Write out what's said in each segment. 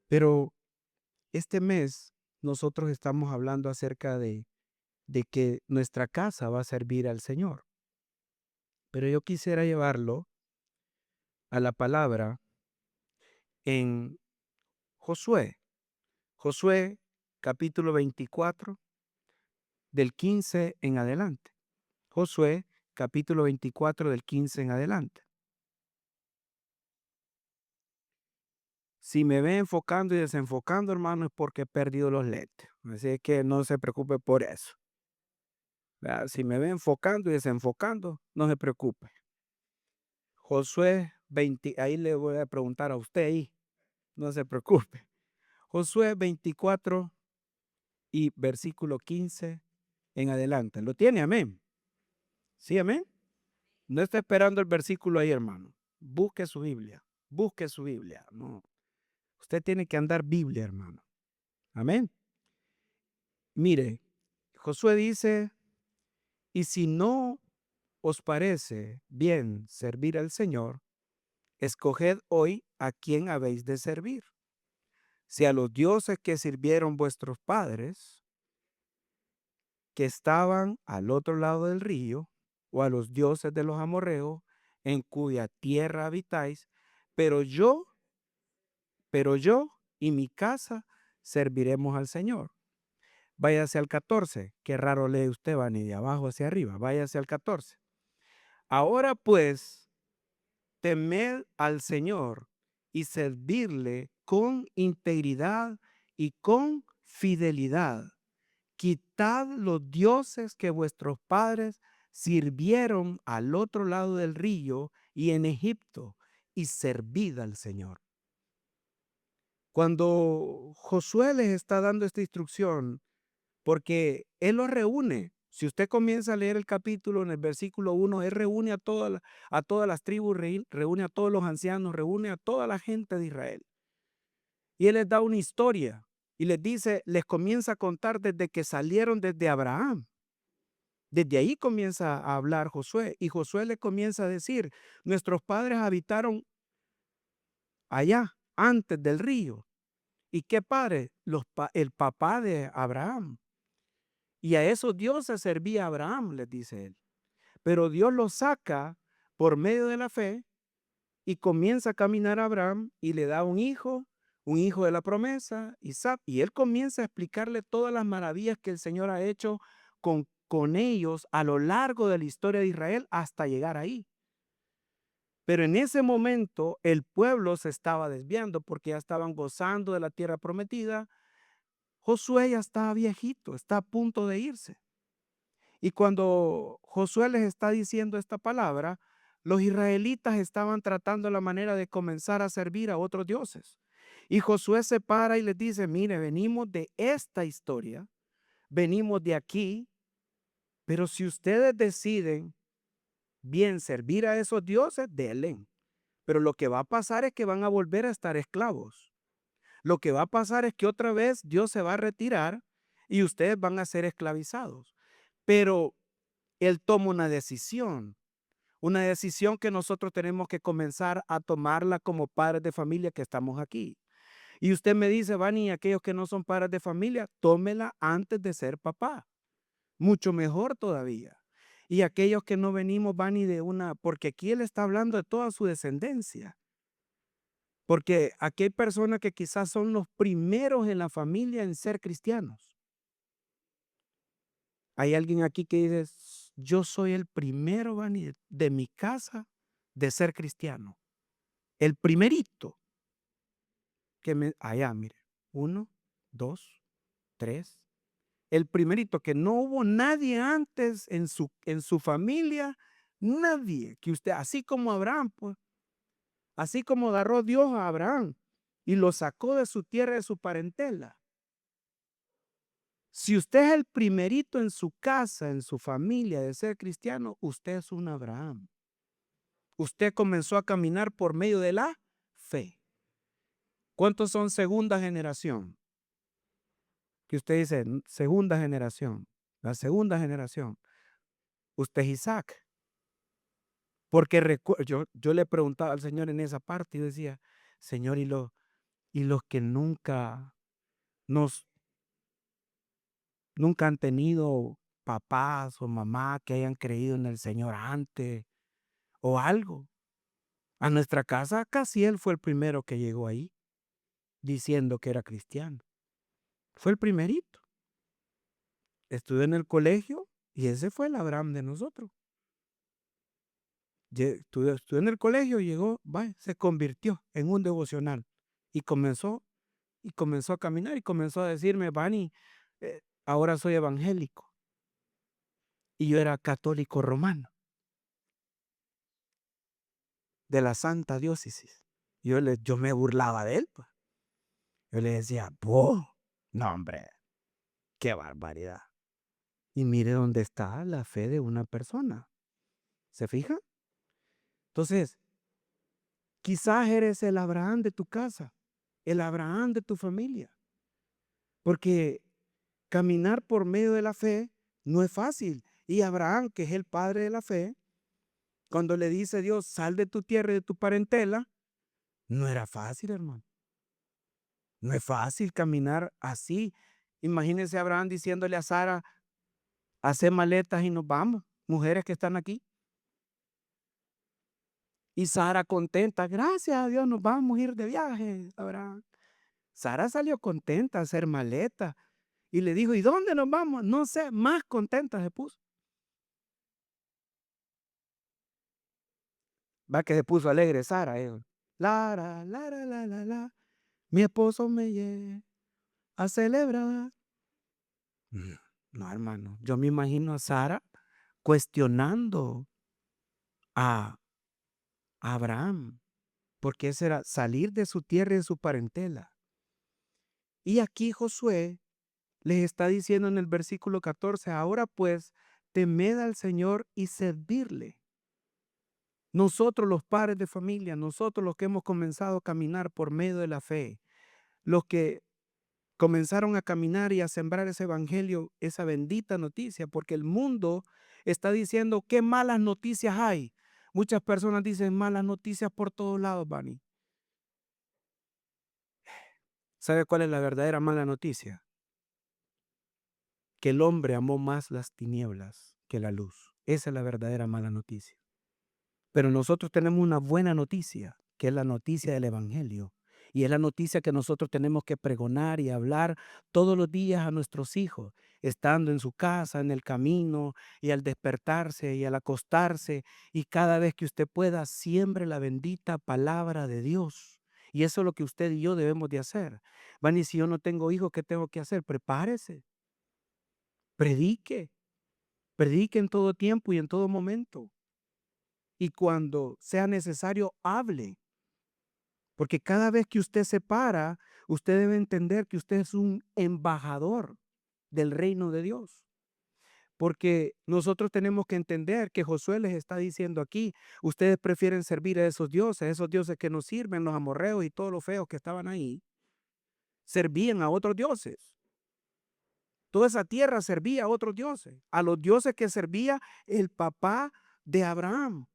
Pero este mes nosotros estamos hablando acerca de que nuestra casa va a servir al Señor. Pero yo quisiera llevarlo a la palabra en Josué. Josué capítulo 24 del 15 en adelante. Josué capítulo 24 del 15 en adelante. Si me ve enfocando y desenfocando, hermano, es porque he perdido los lentes. Así que no se preocupe por eso. ¿Verdad? Si me ve enfocando y desenfocando, no se preocupe. Josué 20, ahí le voy a preguntar a usted ahí, no se preocupe. Josué 24 y versículo 15 en adelante. ¿Lo tiene? Amén. ¿Sí, amén? No está esperando el versículo ahí, hermano. Busque su Biblia. Busque su Biblia. No. Usted tiene que andar Biblia, hermano. Amén. Mire, Josué dice, y si no os parece bien servir al Señor, escoged hoy a quién habéis de servir. Si a los dioses que sirvieron vuestros padres, que estaban al otro lado del río, o a los dioses de los amorreos, en cuya tierra habitáis, pero yo, pero yo y mi casa serviremos al Señor. Váyase al 14, qué raro lee usted, va ni de abajo hacia arriba, váyase al 14. Ahora pues, temed al Señor y servirle con integridad y con fidelidad. Quitad los dioses que vuestros padres sirvieron al otro lado del río y en Egipto, y servid al Señor. Cuando Josué les está dando esta instrucción, porque él los reúne. Si usted comienza a leer el capítulo en el versículo 1, él reúne a todas las tribus, reúne a todos los ancianos, reúne a toda la gente de Israel. Y él les da una historia y les dice, les comienza a contar desde que salieron desde Abraham. Desde ahí comienza a hablar Josué y Josué le comienza a decir, nuestros padres habitaron allá, antes del río. ¿Y qué padre? El papá de Abraham. Y a esos dioses servía Abraham, les dice él. Pero Dios lo saca por medio de la fe y comienza a caminar a Abraham y le da un hijo de la promesa, Isaac. Y él comienza a explicarle todas las maravillas que el Señor ha hecho con ellos a lo largo de la historia de Israel hasta llegar ahí. Pero en ese momento el pueblo se estaba desviando porque ya estaban gozando de la tierra prometida. Josué ya estaba viejito, está a punto de irse. Y cuando Josué les está diciendo esta palabra, los israelitas estaban tratando la manera de comenzar a servir a otros dioses. Y Josué se para y les dice, mire, venimos de esta historia, venimos de aquí, pero si ustedes deciden bien servir a esos dioses, denle. Pero lo que va a pasar es que van a volver a estar esclavos. Lo que va a pasar es que otra vez Dios se va a retirar y ustedes van a ser esclavizados. Pero Él toma una decisión que nosotros tenemos que comenzar a tomarla como padres de familia que estamos aquí. Y usted me dice, Vani, aquellos que no son padres de familia, tómela antes de ser papá. Mucho mejor todavía. Y aquellos que no venimos, Vani, porque aquí él está hablando de toda su descendencia. Porque aquí hay personas que quizás son los primeros en la familia en ser cristianos. Hay alguien aquí que dice, yo soy el primero, Vani, de mi casa de ser cristiano. El primerito allá, mire, 1, 2, 3. El primerito que no hubo nadie antes en su familia, nadie, que usted, así como Abraham, pues, así como agarró Dios a Abraham y lo sacó de su tierra, de su parentela. Si usted es el primerito en su casa, en su familia de ser cristiano, usted es un Abraham. Usted comenzó a caminar por medio de la fe. ¿Cuántos son segunda generación? Que usted dice, segunda generación, la segunda generación. Usted es Isaac. Porque yo le preguntaba al Señor en esa parte y decía, Señor, Y los que nos, nunca han tenido papás o mamá que hayan creído en el Señor antes o algo. A nuestra casa casi él fue el primero que llegó ahí diciendo que era cristiano. Fue el primerito. Estudió en el colegio y ese fue el Abraham de nosotros. Estudió en el colegio, llegó, se convirtió en un devocional y comenzó a caminar y comenzó a decirme, Vani, ahora soy evangélico y yo era católico romano de la Santa Diócesis. Yo me burlaba de él, pues. Yo le decía, no hombre, qué barbaridad. Y mire dónde está la fe de una persona. ¿Se fija? Entonces, quizás eres el Abraham de tu casa, el Abraham de tu familia, porque caminar por medio de la fe no es fácil. Y Abraham, que es el padre de la fe, cuando le dice Dios, sal de tu tierra y de tu parentela, no era fácil, hermano. No es fácil caminar así. Imagínense a Abraham diciéndole a Sara, hace maletas y nos vamos, mujeres que están aquí. Y Sara contenta, gracias a Dios nos vamos a ir de viaje, Abraham. Sara salió contenta a hacer maletas y le dijo, ¿y dónde nos vamos? No sé, más contenta se puso. Va que se puso alegre Sara. La, mi esposo me lleva a celebrar. No, hermano, yo me imagino a Sara cuestionando a Abraham, porque ese era salir de su tierra y de su parentela. Y aquí Josué les está diciendo en el versículo 14, ahora pues, temed al Señor y servirle. Nosotros los padres de familia, nosotros los que hemos comenzado a caminar por medio de la fe, los que comenzaron a caminar y a sembrar ese evangelio, esa bendita noticia, porque el mundo está diciendo qué malas noticias hay. Muchas personas dicen malas noticias por todos lados, Bani. ¿Sabe cuál es la verdadera mala noticia? Que el hombre amó más las tinieblas que la luz. Esa es la verdadera mala noticia. Pero nosotros tenemos una buena noticia, que es la noticia del evangelio. Y es la noticia que nosotros tenemos que pregonar y hablar todos los días a nuestros hijos, estando en su casa, en el camino, y al despertarse y al acostarse. Y cada vez que usted pueda, siembre la bendita palabra de Dios. Y eso es lo que usted y yo debemos de hacer. Van, y si yo no tengo hijos, ¿qué tengo que hacer? Prepárese, predique, predique en todo tiempo y en todo momento. Y cuando sea necesario, hable. Porque cada vez que usted se para, usted debe entender que usted es un embajador del reino de Dios. Porque nosotros tenemos que entender que Josué les está diciendo aquí, ustedes prefieren servir a esos dioses que nos sirven, los amorreos y todos los feos que estaban ahí, servían a otros dioses. Toda esa tierra servía a otros dioses, a los dioses que servía el papá de Abraham.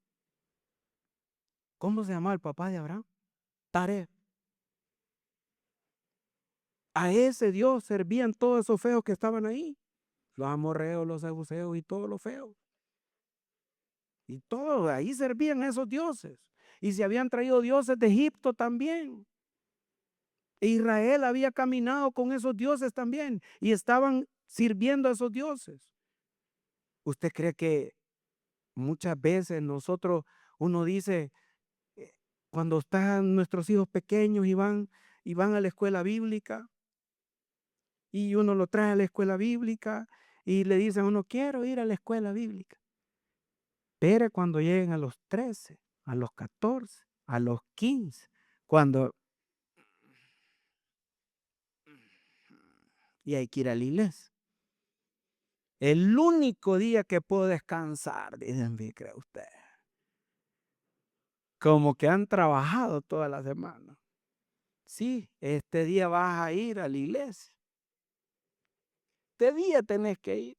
¿Cómo se llamaba el papá de Abraham? Taré. A ese Dios servían todos esos feos que estaban ahí. Los amorreos, los jebuseos y todos los feos. Y todos ahí servían a esos dioses. Y se habían traído dioses de Egipto también. E Israel había caminado con esos dioses también. Y estaban sirviendo a esos dioses. ¿Usted cree que muchas veces uno dice, eh, cuando están nuestros hijos pequeños y van a la escuela bíblica, y uno lo trae a la escuela bíblica y le dicen a uno, quiero ir a la escuela bíblica? Pero cuando lleguen a los 13, a los 14, a los 15, cuando... Y hay que ir a la iglesia. El único día que puedo descansar, dicen, ¿cree usted? Como que han trabajado toda la semana. Sí, este día vas a ir a la iglesia. Este día tenés que ir.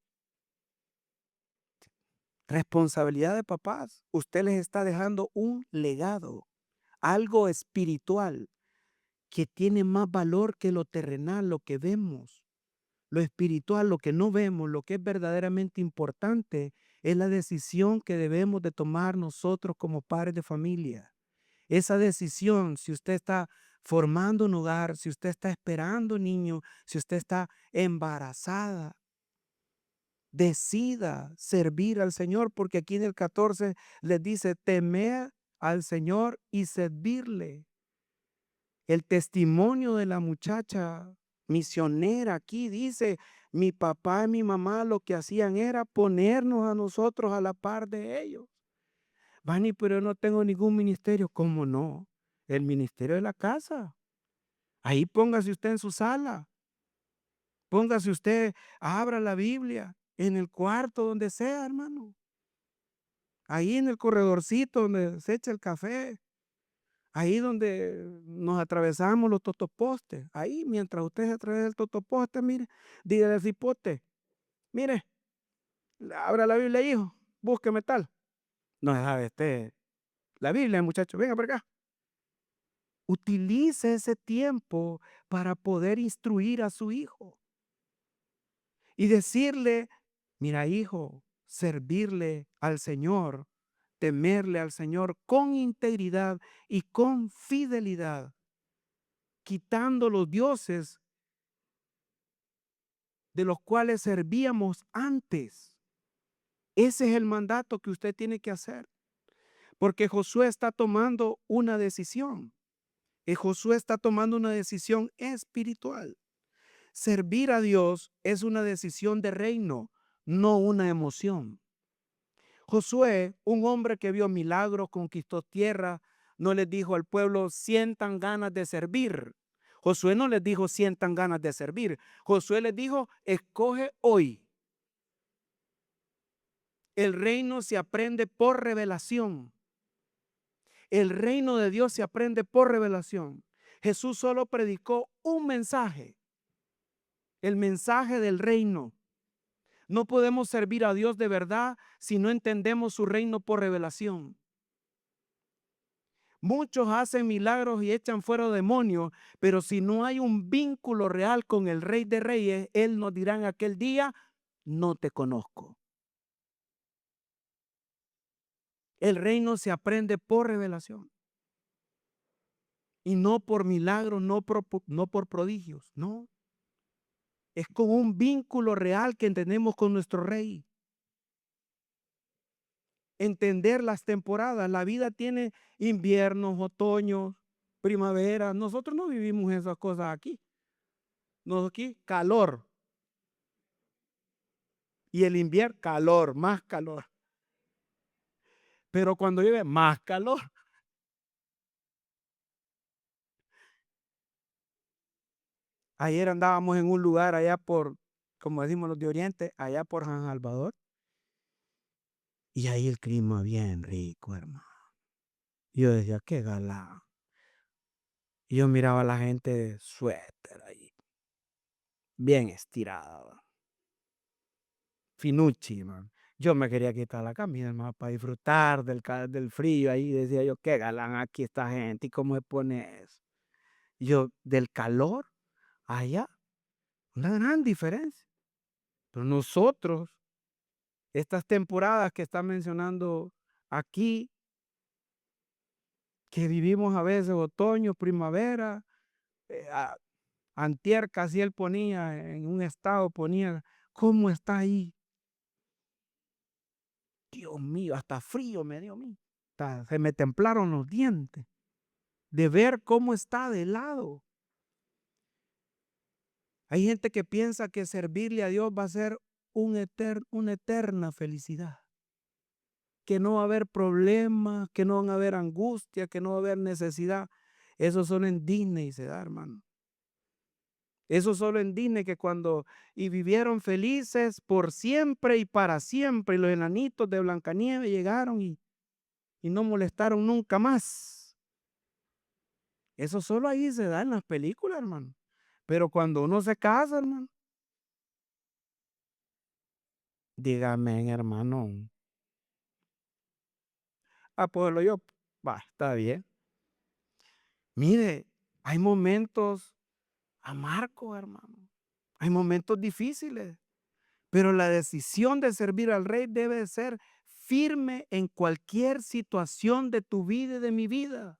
Responsabilidad de papás. Usted les está dejando un legado, algo espiritual. que tiene más valor que lo terrenal, lo que vemos. Lo espiritual, lo que no vemos, lo que es verdaderamente importante, es la decisión que debemos de tomar nosotros como padres de familia. Esa decisión, si usted está formando un hogar, si usted está esperando niño, si usted está embarazada, decida servir al Señor, porque aquí en el 14 les dice, temer al Señor y servirle. El testimonio de la muchacha misionera aquí dice, mi papá y mi mamá lo que hacían era ponernos a nosotros a la par de ellos. Vani, pero yo no tengo ningún ministerio. ¿Cómo no? El ministerio de la casa. Ahí póngase usted en su sala. Póngase usted, abra la Biblia en el cuarto, donde sea, hermano. Ahí en el corredorcito donde se echa el café. Ahí donde nos atravesamos los totopostes. Ahí, mientras usted se atraviesa el totoposte, mire, dígale al cipote, mire, abra la Biblia, hijo, búsqueme tal. No sabe usted la Biblia, muchacho, venga por acá. Utilice ese tiempo para poder instruir a su hijo y decirle, mira, hijo, servirle al Señor, temerle al Señor con integridad y con fidelidad, quitando los dioses de los cuales servíamos antes. Ese es el mandato que usted tiene que hacer, porque Josué está tomando una decisión. Y Josué está tomando una decisión espiritual. Servir a Dios es una decisión de reino, no una emoción. Josué, un hombre que vio milagros, conquistó tierra, no les dijo al pueblo, sientan ganas de servir. Josué no les dijo, sientan ganas de servir. Josué les dijo, escoge hoy. El reino se aprende por revelación. El reino de Dios se aprende por revelación. Jesús solo predicó un mensaje, el mensaje del reino. No podemos servir a Dios de verdad si no entendemos su reino por revelación. Muchos hacen milagros y echan fuera demonios, pero si no hay un vínculo real con el Rey de Reyes, Él nos dirá en aquel día, no te conozco. El reino se aprende por revelación. Y no por milagros, no por prodigios, no. Es con un vínculo real que tenemos con nuestro Rey. Entender las temporadas. La vida tiene inviernos, otoños, primavera. Nosotros no vivimos esas cosas aquí. Nosotros aquí, calor. Y el invierno, calor, más calor. Pero cuando llueve, más calor. Ayer andábamos en un lugar allá por, como decimos los de Oriente, allá por San Salvador. Y ahí el clima bien rico, hermano. Yo decía, qué galán. Y yo miraba a la gente de suéter ahí, bien estirada, finucci, man. Yo me quería quitar la camisa, hermano, para disfrutar del frío ahí. Decía yo, qué galán aquí esta gente y cómo se pone eso. Y yo, del calor allá, una gran diferencia. Pero nosotros, estas temporadas que está mencionando aquí, que vivimos a veces otoño, primavera, eh, a- antier casi él ponía en un estado, ponía, ¿cómo está ahí? Dios mío, hasta frío me dio a mí. Se me templaron los dientes de ver cómo está de lado. Hay gente que piensa que servirle a Dios va a ser una eterna felicidad. Que no va a haber problemas, que no van a haber angustia, que no va a haber necesidad. Eso solo en Disney se da, hermano. Eso solo en Disney, que cuando y vivieron felices por siempre y para siempre. Y los enanitos de Blancanieves llegaron y no molestaron nunca más. Eso solo ahí se da en las películas, hermano. Pero cuando uno se casa, hermano, dígame, hermano. Ah, pues yo, va, está bien. Mire, Hay momentos amargos, hermano. Hay momentos difíciles. Pero la decisión de servir al Rey debe de ser firme en cualquier situación de tu vida y de mi vida.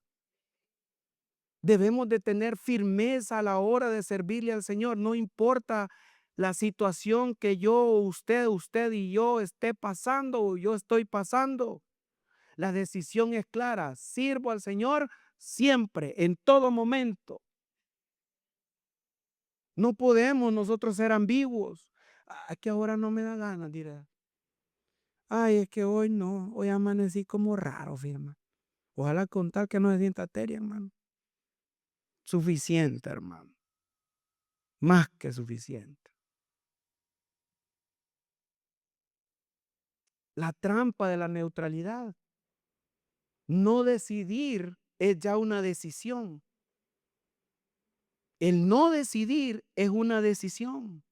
Debemos de tener firmeza a la hora de servirle al Señor. No importa la situación que usted y yo esté pasando o yo estoy pasando. La decisión es clara. Sirvo al Señor siempre, en todo momento. No podemos nosotros ser ambiguos. Que ahora no me da ganas, dirá. Ay, es que hoy no, hoy amanecí como raro, firma. Ojalá contar que no se sienta teria, hermano. Suficiente, hermano. Más que suficiente. La trampa de la neutralidad. No decidir es ya una decisión. El no decidir es una decisión.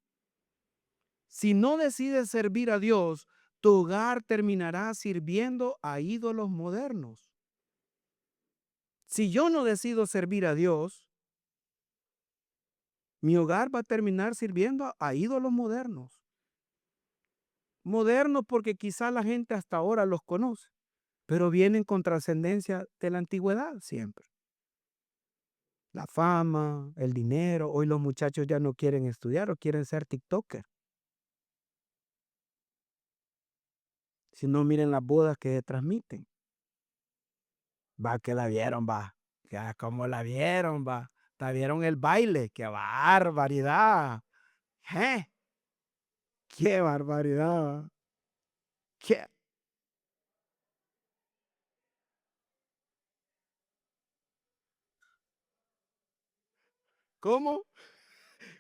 Si no decides servir a Dios, tu hogar terminará sirviendo a ídolos modernos. Si yo no decido servir a Dios, mi hogar va a terminar sirviendo a ídolos modernos. Modernos porque quizá la gente hasta ahora los conoce, pero vienen con trascendencia de la antigüedad siempre. La fama, el dinero. Hoy los muchachos ya no quieren estudiar o quieren ser TikToker. Si no, miren las bodas que se transmiten. Va que la vieron, va. Ya como la vieron, va. La vieron el baile. ¡Qué barbaridad! ¿Eh? ¡Qué barbaridad! ¿Qué? ¿Cómo?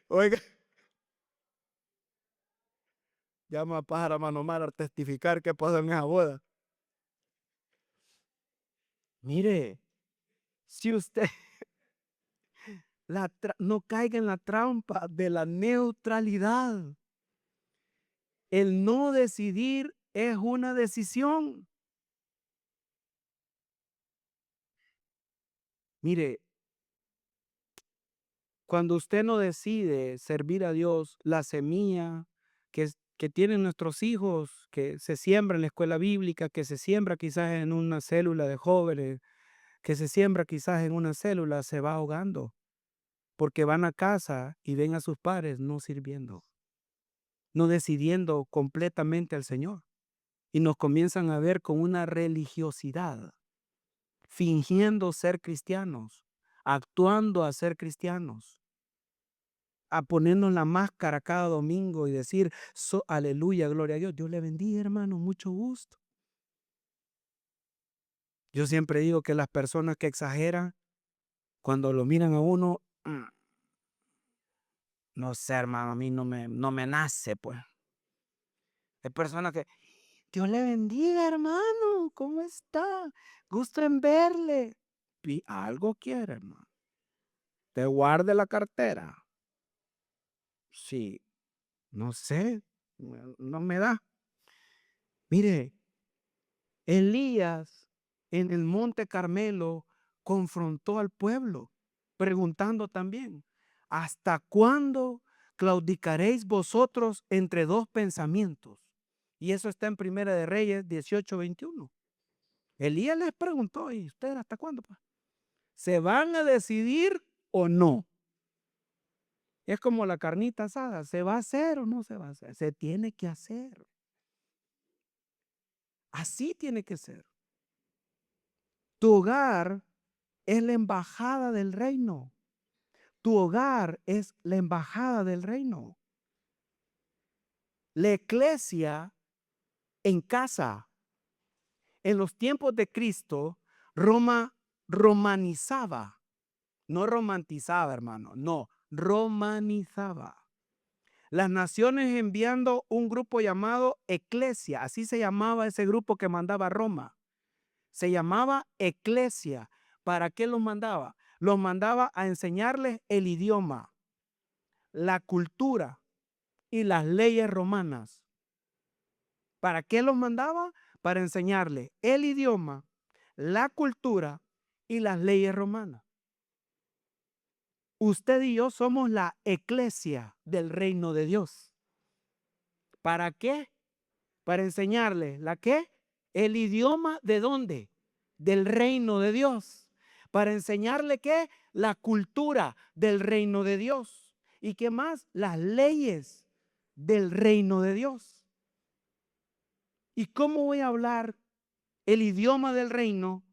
Oiga, llama a pájaro a Manomar a testificar qué pasó en esa boda. Mire, si usted no caiga en la trampa de la neutralidad. El no decidir es una decisión. Mire, cuando usted no decide servir a Dios, la semilla que tienen nuestros hijos, que se siembra en la escuela bíblica, que se siembra quizás en una célula de jóvenes, que se siembra quizás en una célula, se va ahogando, porque van a casa y ven a sus padres no sirviendo, no decidiendo completamente al Señor. Y nos comienzan a ver con una religiosidad, fingiendo ser cristianos, actuando a ser cristianos, a ponernos la máscara cada domingo y decir, aleluya, gloria a Dios. Dios le bendiga, hermano, mucho gusto. Yo siempre digo que las personas que exageran, cuando lo miran a uno, no sé, hermano, a mí no me nace, pues. Hay personas que, Dios le bendiga, hermano, ¿cómo está? Gusto en verle. Y algo quiere, hermano. Te guarde la cartera. Sí, no sé, no me da. Mire, Elías en el Monte Carmelo confrontó al pueblo, preguntando también, ¿hasta cuándo claudicaréis vosotros entre dos pensamientos? Y eso está en Primera de Reyes 18:21. Elías les preguntó, ¿y ustedes hasta cuándo? ¿Se van a decidir o no? Es como la carnita asada, ¿se va a hacer o no se va a hacer? Se tiene que hacer. Así tiene que ser. Tu hogar es la embajada del reino. Tu hogar es la embajada del reino. La iglesia en casa. En los tiempos de Cristo, Roma romanizaba. No romantizaba, hermano. No, romanizaba. Las naciones enviando un grupo llamado Eclesia. Así se llamaba ese grupo que mandaba a Roma. Se llamaba Eclesia. ¿Para qué los mandaba? Los mandaba a enseñarles el idioma, la cultura y las leyes romanas. ¿Para qué los mandaba? Para enseñarles el idioma, la cultura y las leyes romanas. Usted y yo somos la eclesia del reino de Dios. ¿Para qué? Para enseñarle, ¿la qué? El idioma de dónde? Del reino de Dios. Para enseñarle ¿qué? La cultura del reino de Dios. ¿Y qué más? Las leyes del reino de Dios. ¿Y cómo voy a hablar el idioma del reino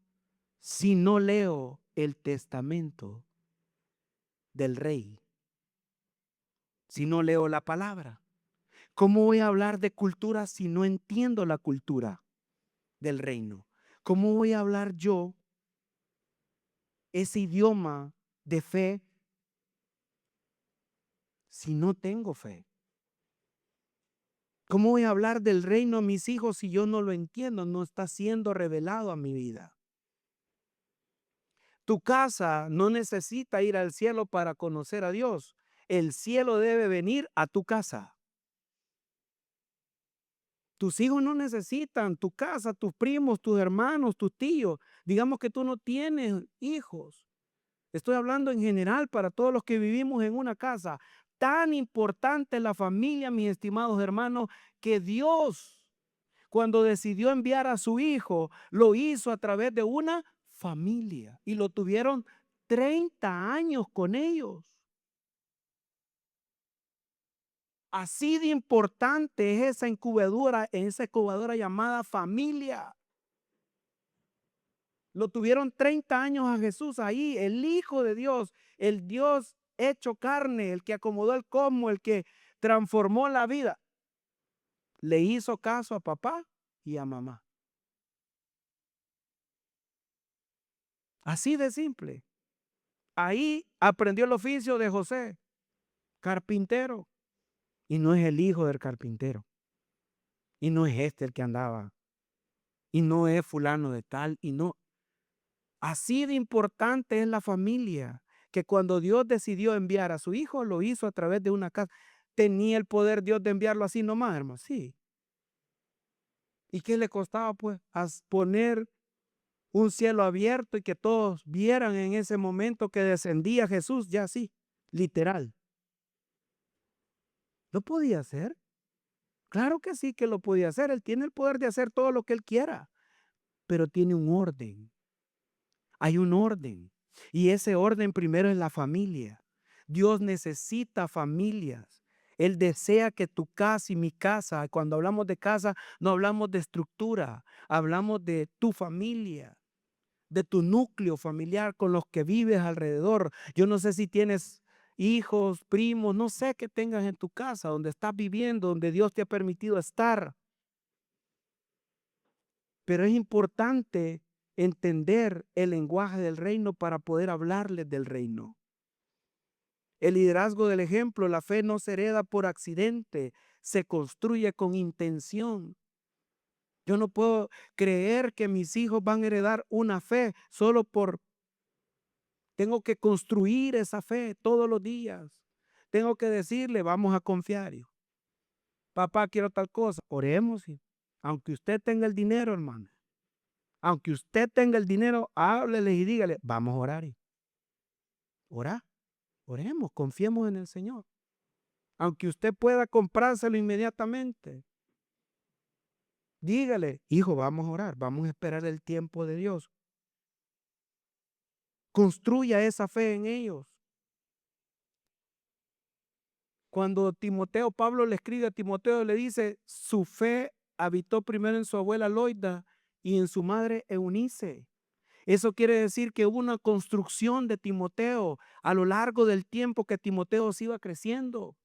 si no leo el testamento del rey? Si no leo la palabra. ¿Cómo voy a hablar de cultura si no entiendo la cultura del reino? ¿Cómo voy a hablar yo ese idioma de fe si no tengo fe? ¿Cómo voy a hablar del reino a mis hijos si yo no lo entiendo? No está siendo revelado a mi vida. Tu casa no necesita ir al cielo para conocer a Dios. El cielo debe venir a tu casa. Tus hijos no necesitan tu casa, tus primos, tus hermanos, tus tíos. Digamos que tú no tienes hijos. Estoy hablando en general para todos los que vivimos en una casa. Tan importante es la familia, mis estimados hermanos, que Dios, cuando decidió enviar a su hijo, lo hizo a través de una familia y lo tuvieron 30 años con ellos. Así de importante es esa incubadora llamada familia. Lo tuvieron 30 años a Jesús ahí, el Hijo de Dios, el Dios hecho carne, el que acomodó el cosmos, el que transformó la vida. Le hizo caso a papá y a mamá. Así de simple. Ahí aprendió el oficio de José, carpintero. Y no es el hijo del carpintero. Y no es este el que andaba. Y no es fulano de tal. Y no. Así de importante es la familia, que cuando Dios decidió enviar a su hijo, lo hizo a través de una casa. ¿Tenía el poder Dios de enviarlo así nomás, hermano? Sí. ¿Y qué le costaba, pues, poner un cielo abierto y que todos vieran en ese momento que descendía Jesús? Ya así, literal. ¿Lo podía hacer? Claro que sí que lo podía hacer. Él tiene el poder de hacer todo lo que él quiera, pero tiene un orden. Hay un orden. Y ese orden primero es la familia. Dios necesita familias. Él desea que tu casa y mi casa, cuando hablamos de casa, no hablamos de estructura, hablamos de tu familia, de tu núcleo familiar con los que vives alrededor. Yo no sé si tienes hijos, primos, no sé qué tengas en tu casa, donde estás viviendo, donde Dios te ha permitido estar. Pero es importante entender el lenguaje del reino para poder hablarles del reino. El liderazgo del ejemplo, la fe no se hereda por accidente, se construye con intención. Yo no puedo creer que mis hijos van a heredar una fe solo por... Tengo que construir esa fe todos los días. Tengo que decirle, vamos a confiar, hijo. Papá, quiero tal cosa. Oremos, hijo. Aunque usted tenga el dinero, hermano. Aunque usted tenga el dinero, háblele y dígale, vamos a orar, hijo. Ora, oremos, confiemos en el Señor. Aunque usted pueda comprárselo inmediatamente, dígale, hijo, vamos a orar, vamos a esperar el tiempo de Dios. Construya esa fe en ellos. Cuando Pablo le escribe a Timoteo, le dice, su fe habitó primero en su abuela Loida y en su madre Eunice. Eso quiere decir que hubo una construcción de Timoteo a lo largo del tiempo que Timoteo se iba creciendo.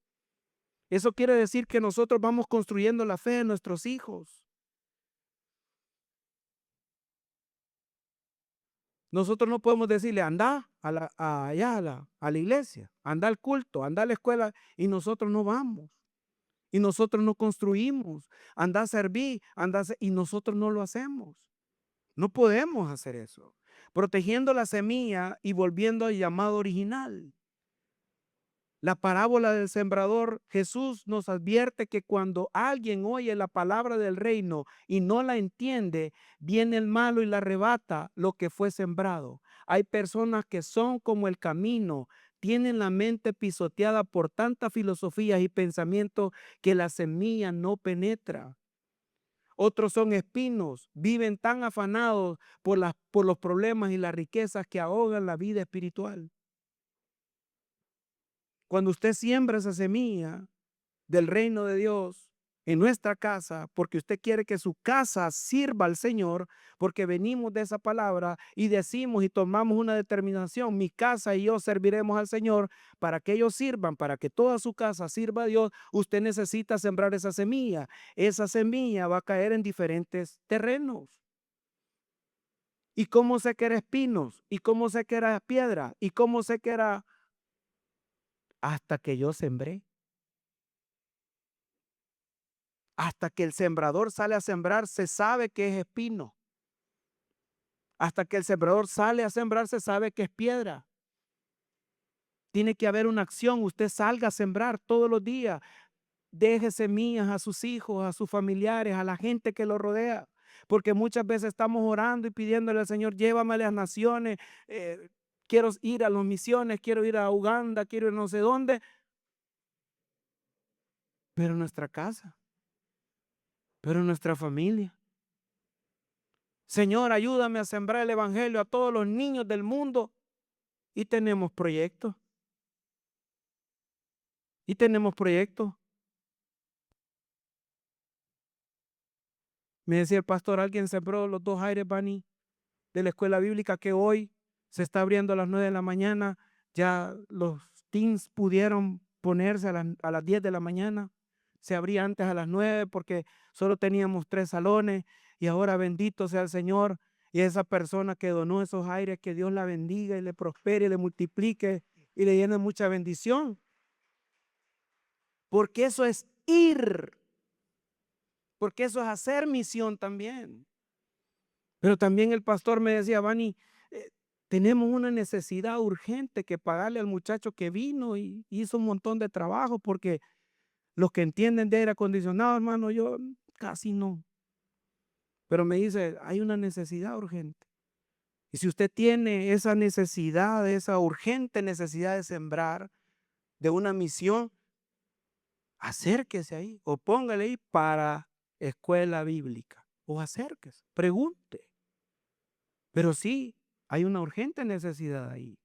Eso quiere decir que nosotros vamos construyendo la fe de nuestros hijos. Nosotros no podemos decirle, anda allá a la iglesia, anda al culto, anda a la escuela, y nosotros no vamos. Y nosotros no construimos, anda a servir, y nosotros no lo hacemos. No podemos hacer eso. Protegiendo la semilla y volviendo al llamado original. La parábola del sembrador, Jesús nos advierte que cuando alguien oye la palabra del reino y no la entiende, viene el malo y la arrebata lo que fue sembrado. Hay personas que son como el camino, tienen la mente pisoteada por tantas filosofías y pensamientos que la semilla no penetra. Otros son espinos, viven tan afanados por los problemas y las riquezas que ahogan la vida espiritual. Cuando usted siembra esa semilla del reino de Dios en nuestra casa, porque usted quiere que su casa sirva al Señor, porque venimos de esa palabra y decimos y tomamos una determinación, mi casa y yo serviremos al Señor para que ellos sirvan, para que toda su casa sirva a Dios, usted necesita sembrar esa semilla. Esa semilla va a caer en diferentes terrenos. ¿Y cómo sé que era espinos? ¿Y cómo sé que era piedra? ¿Y cómo sé que era? Hasta que yo sembré. Hasta que el sembrador sale a sembrar, se sabe que es espino. Hasta que el sembrador sale a sembrar, se sabe que es piedra. Tiene que haber una acción. Usted salga a sembrar todos los días. Deje semillas a sus hijos, a sus familiares, a la gente que lo rodea. Porque muchas veces estamos orando y pidiéndole al Señor, llévame a las naciones. Quiero ir a las misiones, quiero ir a Uganda, quiero ir no sé dónde. Pero nuestra casa, pero nuestra familia. Señor, ayúdame a sembrar el evangelio a todos los niños del mundo. Y tenemos proyectos. Y tenemos proyectos. Me decía el pastor, alguien sembró los 2 aires, Bani, de la escuela bíblica que hoy se está abriendo a las 9 de la mañana. Ya los teens pudieron ponerse a las 10 de la mañana. Se abría antes a las 9 porque solo teníamos 3 salones y ahora bendito sea el Señor y esa persona que donó esos aires, que Dios la bendiga y le prospere y le multiplique y le llene mucha bendición. Porque eso es ir, porque eso es hacer misión también. Pero también el pastor me decía, Bani, tenemos una necesidad urgente que pagarle al muchacho que vino y hizo un montón de trabajo, porque los que entienden de aire acondicionado, hermano, yo casi no. Pero me dice, hay una necesidad urgente. Y si usted tiene esa necesidad, esa urgente necesidad de sembrar, de una misión, acérquese ahí o póngale ahí para escuela bíblica o acérquese, pregunte. Pero sí, hay una urgente necesidad ahí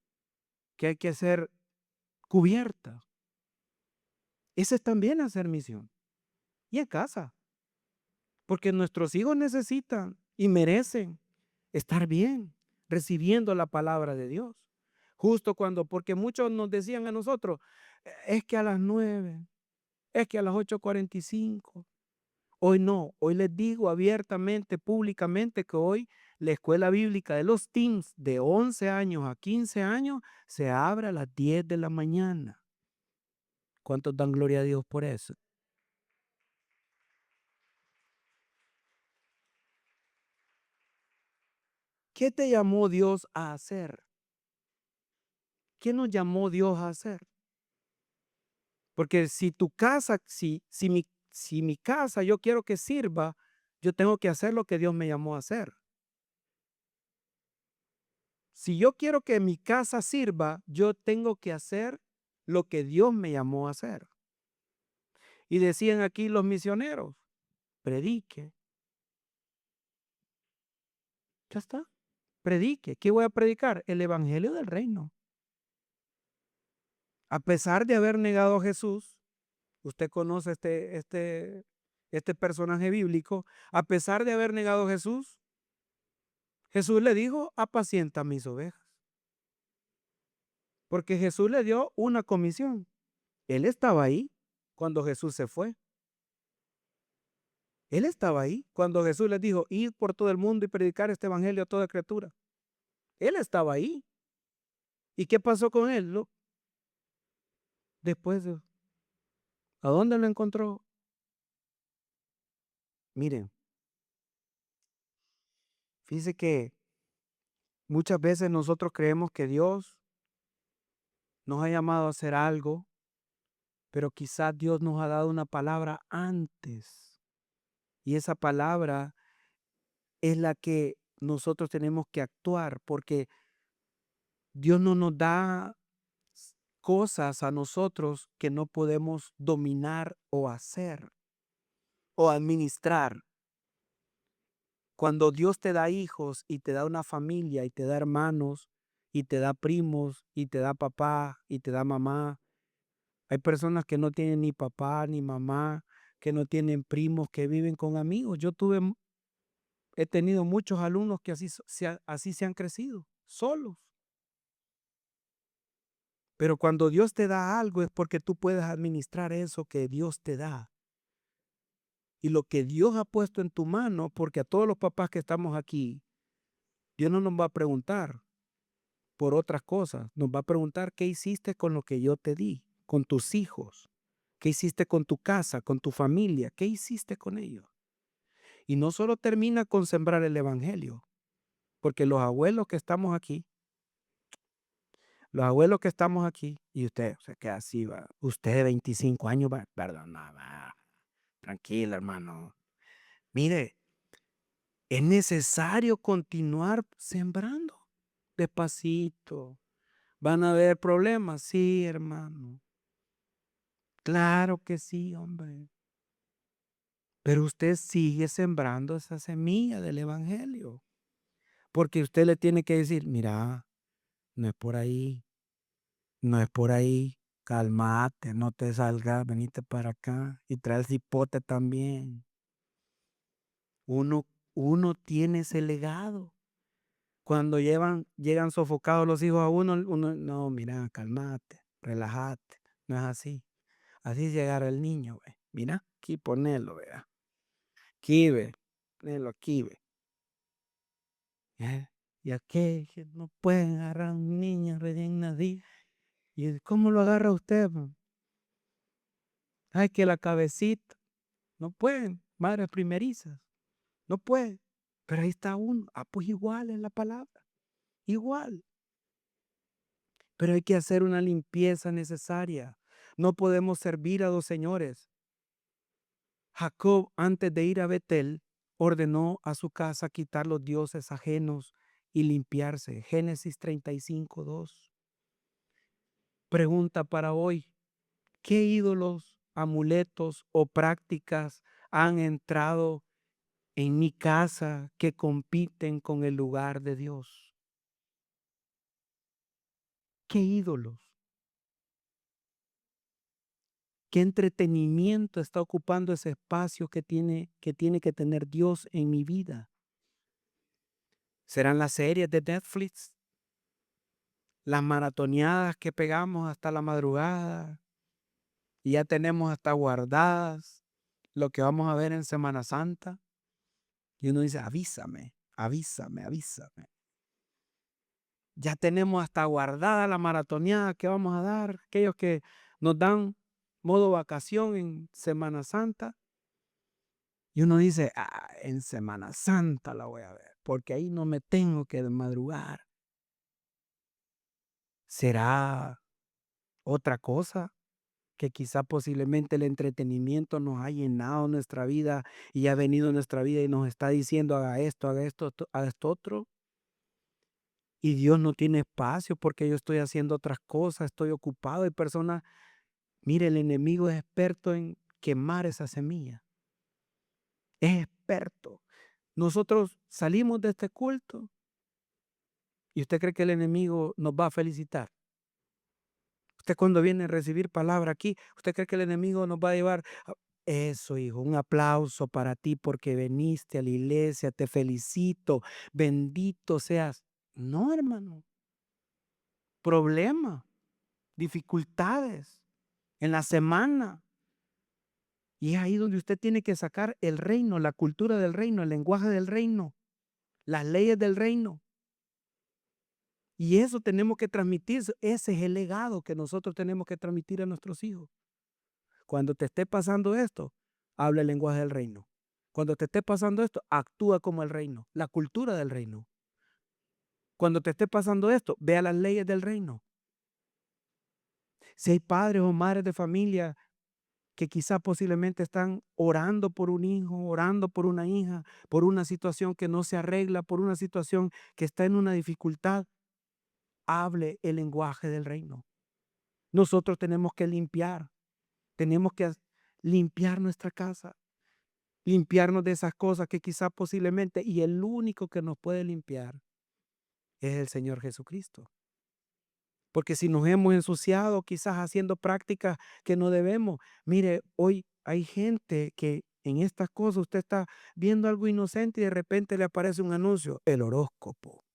que hay que ser cubierta. Ese es también hacer misión. Y en casa, porque nuestros hijos necesitan y merecen estar bien, recibiendo la palabra de Dios. Justo cuando, porque muchos nos decían a nosotros, es que a las 9, es que a las 8:45. Hoy no, hoy les digo abiertamente, públicamente, que hoy la escuela bíblica de los teens de 11 años a 15 años se abre a las 10 de la mañana. ¿Cuántos dan gloria a Dios por eso? ¿Qué te llamó Dios a hacer? ¿Qué nos llamó Dios a hacer? Porque si tu casa, si mi casa yo quiero que sirva, yo tengo que hacer lo que Dios me llamó a hacer. Si yo quiero que mi casa sirva, yo tengo que hacer lo que Dios me llamó a hacer. Y decían aquí los misioneros, predique. Ya está, predique. ¿Qué voy a predicar? El evangelio del reino. A pesar de haber negado a Jesús, usted conoce este personaje bíblico, a pesar de haber negado a Jesús, Jesús le dijo, apacienta mis ovejas. Porque Jesús le dio una comisión. Él estaba ahí cuando Jesús se fue. Él estaba ahí cuando Jesús les dijo, id por todo el mundo y predicar este evangelio a toda criatura. Él estaba ahí. ¿Y qué pasó con él? Después, ¿a dónde lo encontró? Miren, fíjese que muchas veces nosotros creemos que Dios nos ha llamado a hacer algo, pero quizás Dios nos ha dado una palabra antes. Y esa palabra es la que nosotros tenemos que actuar, porque Dios no nos da cosas a nosotros que no podemos dominar o hacer o administrar. Cuando Dios te da hijos y te da una familia y te da hermanos y te da primos y te da papá y te da mamá, hay personas que no tienen ni papá ni mamá, que no tienen primos, que viven con amigos. He tenido muchos alumnos que así se han crecido, solos. Pero cuando Dios te da algo es porque tú puedes administrar eso que Dios te da. Y lo que Dios ha puesto en tu mano, porque a todos los papás que estamos aquí, Dios no nos va a preguntar por otras cosas. Nos va a preguntar qué hiciste con lo que yo te di, con tus hijos, qué hiciste con tu casa, con tu familia, qué hiciste con ellos. Y no solo termina con sembrar el evangelio, porque los abuelos que estamos aquí, y usted se queda así, va, usted de 25 años, va, perdón, no, va, tranquilo, hermano. Mire, es necesario continuar sembrando despacito. ¿Van a haber problemas? Sí, hermano. Claro que sí, hombre. Pero usted sigue sembrando esa semilla del evangelio. Porque usted le tiene que decir, mira, no es por ahí, no es por ahí. Cálmate, no te salgas, venite para acá y trae el cipote también. Uno, uno tiene ese legado. Cuando llegan sofocados los hijos a uno, no, mira, cálmate, relájate. No es así. Así llegará el niño, ve. Mira, aquí ponelo, vea. Aquí, ve. Ponelo aquí, ve. Y aquí que no pueden agarrar a un niño recién nacido. ¿Y cómo lo agarra usted? Ay, que la cabecita. No pueden, madres primerizas. No pueden. Pero ahí está uno. Ah, pues igual es la palabra. Igual. Pero hay que hacer una limpieza necesaria. No podemos servir a dos señores. Jacob, antes de ir a Betel, ordenó a su casa quitar los dioses ajenos y limpiarse. Génesis 35:2. Pregunta para hoy: ¿qué ídolos, amuletos o prácticas han entrado en mi casa que compiten con el lugar de Dios? ¿Qué ídolos? ¿Qué entretenimiento está ocupando ese espacio que tiene que tener Dios en mi vida? ¿Serán las series de Netflix? ¿Las maratoneadas que pegamos hasta la madrugada? Y ya tenemos hasta guardadas lo que vamos a ver en Semana Santa. Y uno dice, avísame, avísame, avísame. Ya tenemos hasta guardada la maratoneada que vamos a dar. Aquellos que nos dan modo vacación en Semana Santa. Y uno dice, en Semana Santa la voy a ver, porque ahí no me tengo que madrugar. ¿Será otra cosa? Que quizá posiblemente el entretenimiento nos ha llenado nuestra vida y ha venido a nuestra vida y nos está diciendo haga esto, haga esto otro. Y Dios no tiene espacio porque yo estoy haciendo otras cosas, estoy ocupado. Hay personas, mire, el enemigo es experto en quemar esa semilla. Es experto. Nosotros salimos de este culto y usted cree que el enemigo nos va a felicitar. Usted cuando viene a recibir palabra aquí, ¿usted cree que el enemigo nos va a llevar? Eso, hijo, un aplauso para ti porque viniste a la iglesia, te felicito, bendito seas. No, hermano, problema, dificultades en la semana. Y es ahí donde usted tiene que sacar el reino, la cultura del reino, el lenguaje del reino, las leyes del reino. Y eso tenemos que transmitir, ese es el legado que nosotros tenemos que transmitir a nuestros hijos. Cuando te esté pasando esto, habla el lenguaje del reino. Cuando te esté pasando esto, actúa como el reino, la cultura del reino. Cuando te esté pasando esto, vea las leyes del reino. Si hay padres o madres de familia que quizás posiblemente están orando por un hijo, orando por una hija, por una situación que no se arregla, por una situación que está en una dificultad, hable el lenguaje del reino. Nosotros tenemos que limpiar nuestra casa, limpiarnos de esas cosas que quizás posiblemente, y el único que nos puede limpiar es el Señor Jesucristo. Porque si nos hemos ensuciado quizás haciendo prácticas que no debemos, mire, hoy hay gente que en estas cosas usted está viendo algo inocente y de repente le aparece un anuncio, el horóscopo,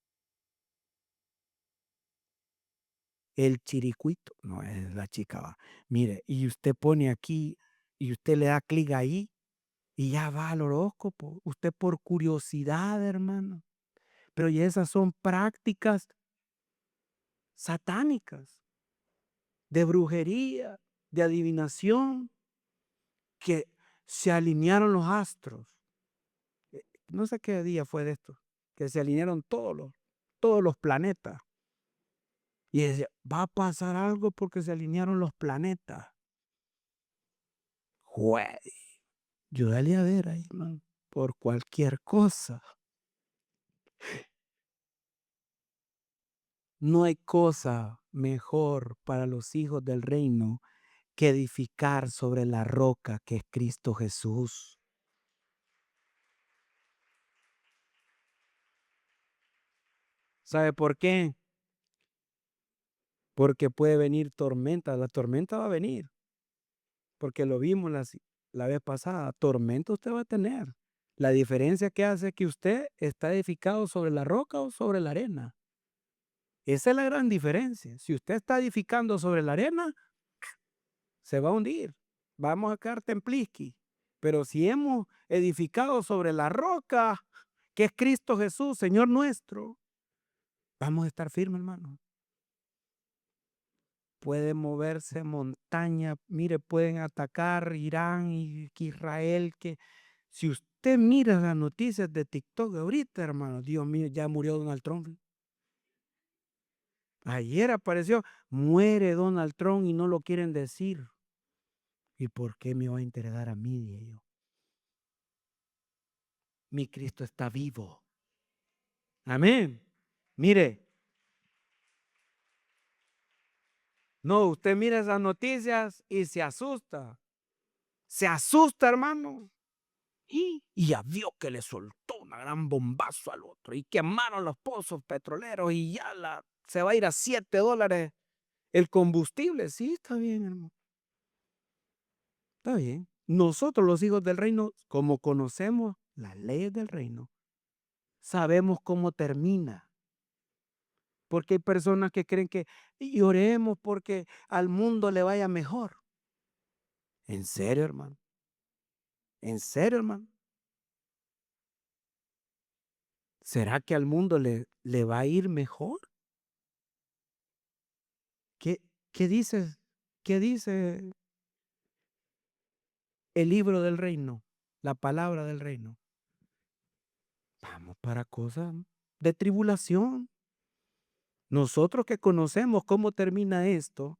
el chiricuito, no es la chica, va. Mire, y usted pone aquí y usted le da clic ahí y ya va al horóscopo, usted por curiosidad, hermano. Pero y esas son prácticas satánicas, de brujería, de adivinación, que se alinearon los astros. No sé qué día fue de esto, que se alinearon todos los planetas. Y decía, va a pasar algo porque se alinearon los planetas. Jue, yo dale a ver ahí, man, por cualquier cosa. No hay cosa mejor para los hijos del reino que edificar sobre la roca que es Cristo Jesús. ¿Sabe por qué? Porque puede venir tormenta, la tormenta va a venir, porque lo vimos la vez pasada, tormenta usted va a tener. La diferencia que hace es que usted está edificado sobre la roca o sobre la arena. Esa es la gran diferencia. Si usted está edificando sobre la arena, se va a hundir. Vamos a quedar templiski. Pero si hemos edificado sobre la roca, que es Cristo Jesús, Señor nuestro, vamos a estar firmes, hermano. Puede moverse montaña, mire, pueden atacar Irán y que Israel, que si usted mira las noticias de TikTok ahorita, hermano, Dios mío, ya murió Donald Trump. Ayer apareció, muere Donald Trump y no lo quieren decir. ¿Y por qué me va a interesar a mí? Dije yo. Mi Cristo está vivo. Amén. Mire, no, usted mira esas noticias y se asusta. Se asusta, hermano. Y ya vio que le soltó una gran bombazo al otro y quemaron los pozos petroleros y ya se va a ir a $7 el combustible. Sí, está bien, hermano. Está bien. Nosotros los hijos del reino, como conocemos las leyes del reino, sabemos cómo termina. Porque hay personas que creen que y oremos porque al mundo le vaya mejor. ¿En serio, hermano? ¿En serio, hermano? ¿Será que al mundo le va a ir mejor? ¿Qué, qué dice, qué dice el libro del reino? La palabra del reino. Vamos para cosas de tribulación. Nosotros que conocemos cómo termina esto,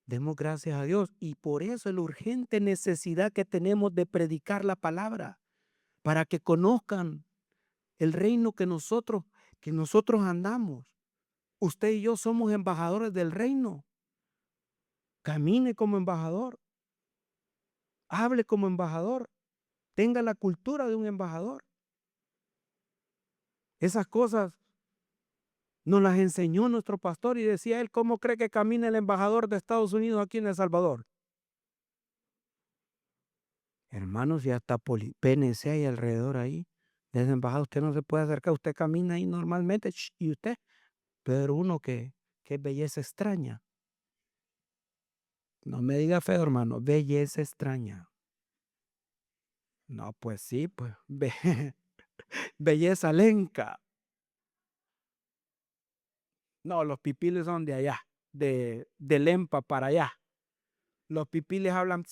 demos gracias a Dios. Y por eso la urgente necesidad que tenemos de predicar la palabra, para que conozcan el reino que nosotros andamos. Usted y yo somos embajadores del reino. Camine como embajador, hable como embajador, tenga la cultura de un embajador. Esas cosas nos las enseñó nuestro pastor y decía él, ¿cómo cree que camina el embajador de Estados Unidos aquí en El Salvador? Hermanos, ya está PNC ahí alrededor ahí. Desde embajada usted no se puede acercar, usted camina ahí normalmente y usted, pero uno que es belleza extraña. No me diga feo, hermano, belleza extraña. No, pues sí, pues belleza lenca. No, los pipiles son de allá, de Lempa para allá. Los pipiles hablan,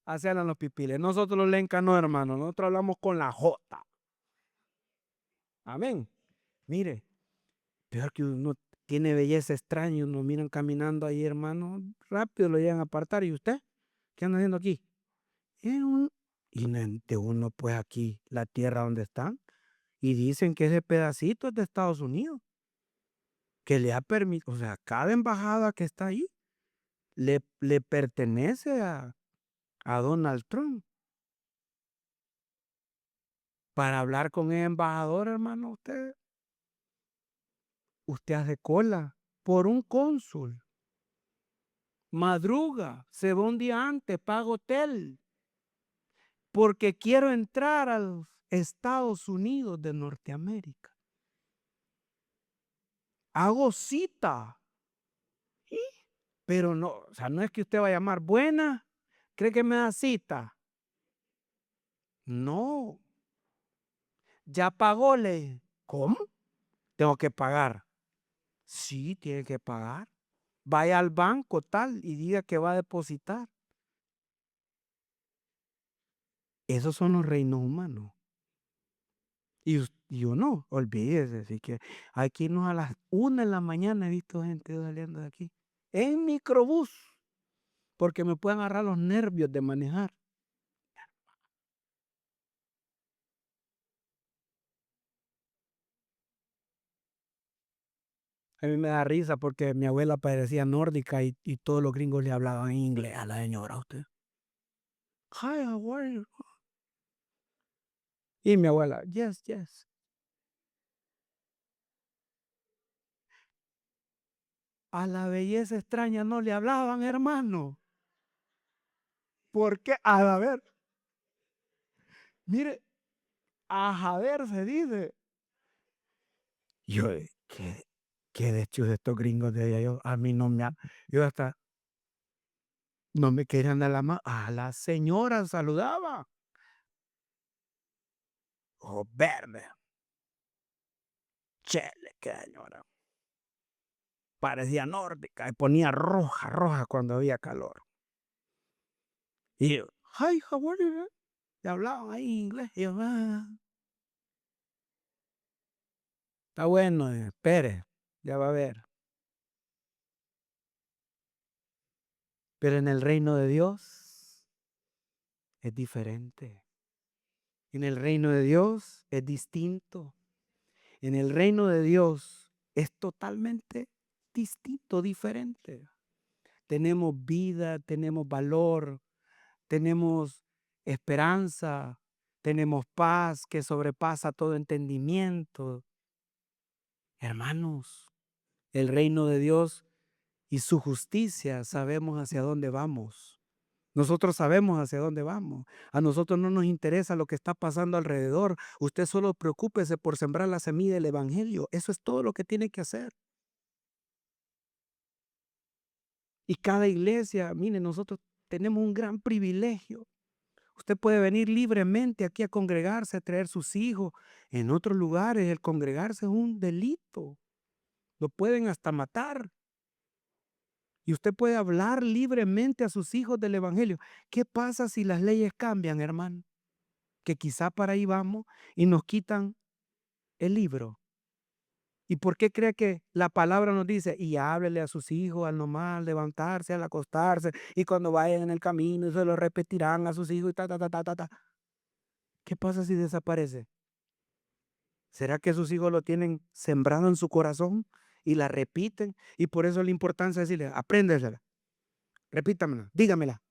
así hablan los pipiles. Nosotros los lencas no, hermano, nosotros hablamos con la J. Amén. Mire, peor que uno tiene belleza extraña y uno miran caminando ahí, hermano, rápido lo llegan a apartar. ¿Y usted? ¿Qué anda haciendo aquí? Y de uno, pues aquí, la tierra donde están. Y dicen que ese pedacito es de Estados Unidos. que le ha permitido, o sea, cada embajada que está ahí le pertenece a Donald Trump. Para hablar con el embajador, hermano, usted hace cola por un cónsul. Madruga, se va un día antes, paga hotel, porque quiero entrar a los Estados Unidos de Norteamérica. Hago cita, ¿sí? Pero no, o sea, no es que usted va a llamar buena, ¿cree que me da cita? No, ya pagó, le dije. ¿Cómo? Tengo que pagar. Sí, tiene que pagar. Vaya al banco tal y diga que va a depositar. Esos son los reinos humanos. Y uno, olvídese, así que hay que irnos a las 1 de la mañana. He visto gente saliendo de aquí en microbús porque me pueden agarrar los nervios de manejar. A mí me da risa porque mi abuela parecía nórdica y todos los gringos le hablaban en inglés a la señora, usted. Hi, how are you? Y mi abuela, yes, yes. A la belleza extraña no le hablaban, hermano. ¿Por qué? A ver, mire, a Javier se dice. Yo, qué de hecho de estos gringos de allá, a mí no me, yo hasta no me querían dar la mano, a la señora saludaba, ojo verde, chele, qué señora, parecía nórdica y ponía roja, roja cuando había calor. Y yo, hi, how are you? Y hablaban ahí en inglés, y yo, está bueno, espere, ya va a ver. Pero en el reino de Dios es diferente. En el reino de Dios es distinto. En el reino de Dios es totalmente distinto, diferente. Tenemos vida, tenemos valor, tenemos esperanza, tenemos paz que sobrepasa todo entendimiento. Hermanos, el reino de Dios y su justicia, sabemos hacia dónde vamos. Nosotros sabemos hacia dónde vamos. A nosotros no nos interesa lo que está pasando alrededor. Usted solo preocúpese por sembrar la semilla del evangelio. Eso es todo lo que tiene que hacer. Y cada iglesia, mire, nosotros tenemos un gran privilegio. Usted puede venir libremente aquí a congregarse, a traer sus hijos. En otros lugares el congregarse es un delito. Lo pueden hasta matar. Y usted puede hablar libremente a sus hijos del evangelio. ¿Qué pasa si las leyes cambian, hermano? Que quizá para ahí vamos y nos quitan el libro. ¿Y por qué cree que la palabra nos dice? Y háblele a sus hijos al nomás levantarse, al acostarse, y cuando vayan en el camino, se lo repetirán a sus hijos y ta, ta, ta, ta, ta, ta. ¿Qué pasa si desaparece? ¿Será que sus hijos lo tienen sembrado en su corazón y la repiten? Y por eso la importancia de decirle, apréndesela, repítamela, dígamela.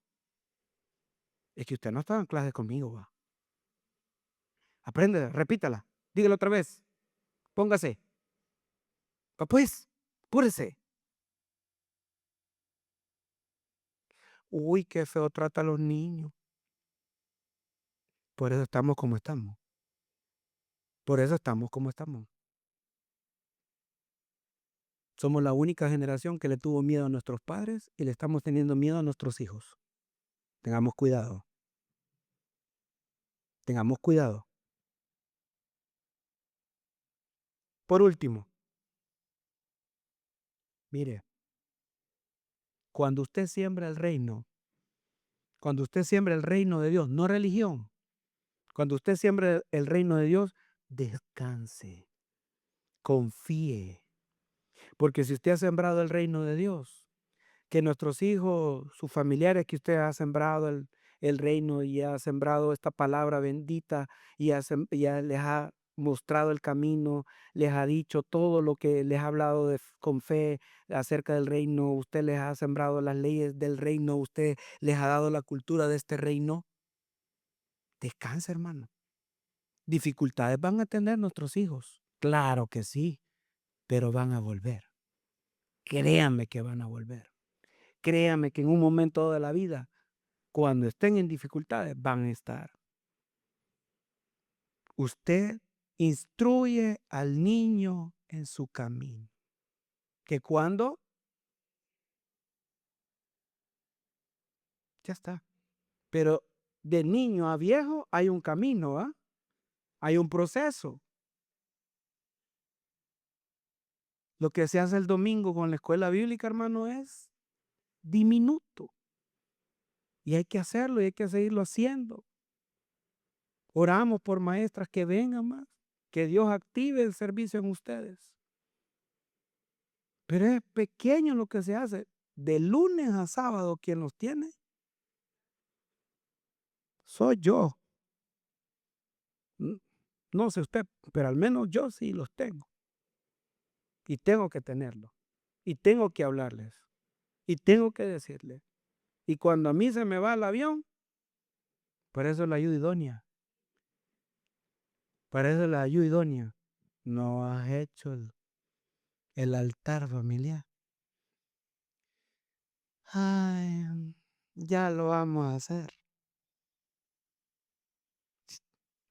Es que usted no estaba en clase conmigo, va. Apréndela, repítala, dígalo otra vez, póngase. Va pues, púrese. Uy, qué feo trata a los niños. Por eso estamos como estamos. Por eso estamos como estamos. Somos la única generación que le tuvo miedo a nuestros padres y le estamos teniendo miedo a nuestros hijos. Tengamos cuidado. Tengamos cuidado. Por último, mire, cuando usted siembra el reino, cuando usted siembra el reino de Dios, no religión, cuando usted siembra el reino de Dios, descanse, confíe. Porque si usted ha sembrado el reino de Dios, que nuestros hijos, sus familiares, que usted ha sembrado el reino y ha sembrado esta palabra bendita y ya les ha mostrado el camino, les ha dicho todo lo que les ha hablado con fe acerca del reino, usted les ha sembrado las leyes del reino, usted les ha dado la cultura de este reino. Descansa, hermano. Dificultades van a tener nuestros hijos, claro que sí, pero van a volver. Créanme que van a volver. Créanme que en un momento de la vida, cuando estén en dificultades, van a estar. Usted instruye al niño en su camino. Que cuando ya está. Pero de niño a viejo hay un camino, ¿ah? Hay un proceso. Lo que se hace el domingo con la escuela bíblica, hermano, es diminuto. Y hay que hacerlo y hay que seguirlo haciendo. Oramos por maestras que vengan más, que Dios active el servicio en ustedes. Pero es pequeño lo que se hace. De lunes a sábado, quien los tiene, soy yo. No sé usted, pero al menos yo sí los tengo. Y tengo que tenerlos. Y tengo que hablarles. Y tengo que decirles. Y cuando a mí se me va el avión, para eso es la ayuda idónea. Para eso es la ayuda idónea. No has hecho el altar familiar. Ay, ya lo vamos a hacer.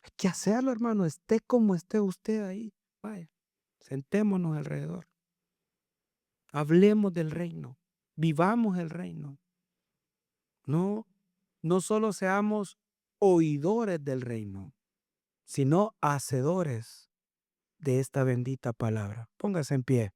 Hay que hacerlo, hermano. Esté como esté usted ahí. Vaya, sentémonos alrededor. Hablemos del reino. Vivamos el reino. No, no solo seamos oidores del reino, sino hacedores de esta bendita palabra. Póngase en pie.